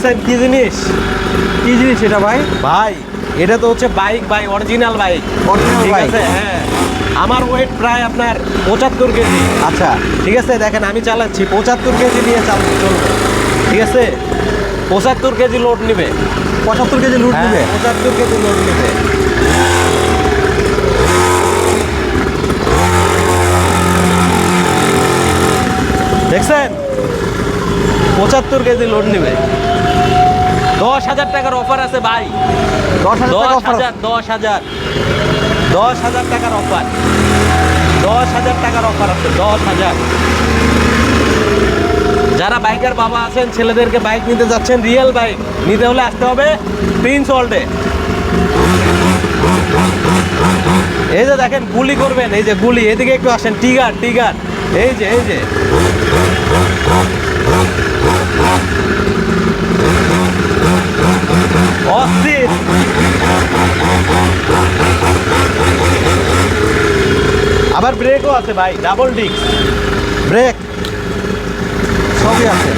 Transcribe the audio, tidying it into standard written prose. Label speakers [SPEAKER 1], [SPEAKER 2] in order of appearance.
[SPEAKER 1] দেখছেন কি জিনিস?
[SPEAKER 2] কি জিনিস এটা ভাই?
[SPEAKER 1] ভাই এটা তো হচ্ছে বাইক ভাই, অরিজিনাল বাইক।
[SPEAKER 2] অরিজিনাল
[SPEAKER 1] ঠিক
[SPEAKER 2] বাইক।
[SPEAKER 1] আছে, হ্যাঁ। আমার ওয়েট প্রায় আপনার 75 কেজি।
[SPEAKER 2] আচ্ছা,
[SPEAKER 1] ঠিক আছে, দেখেন আমি চালাচ্ছি 75 কেজি নিয়ে চলবে। ঠিক আছে, 75 কেজি লোড নেবে।
[SPEAKER 2] 75 কেজি লুট
[SPEAKER 1] হ্যাঁ,
[SPEAKER 2] দিবে?
[SPEAKER 1] 75 কেজি লোড নেবে। দেখছেন 75 কেজি লোড নেবে। 10,000 টাকার অফার আছে ভাই।
[SPEAKER 2] 10,000 টাকা অফার?
[SPEAKER 1] 10,000 টাকার অফার। 10,000 টাকার অফার আছে। 10,000। যারা বাইকার বাবা আছেন, ছেলেদেরকে বাইক নিতে যাচ্ছেন, রিয়েল বাইক নিতে হলে আসতে হবে প্রিন্স ওয়ার্ল্ডে। এই যে দেখেন গুলি করবেন, এই যে গুলি, এদিকে একটু আসেন। টিগার টিগার, এই যে এই যে অস্থির। আবার ব্রেকও আছে ভাই, ডাবল ডিস্ক
[SPEAKER 2] ব্রেক সবই আছে।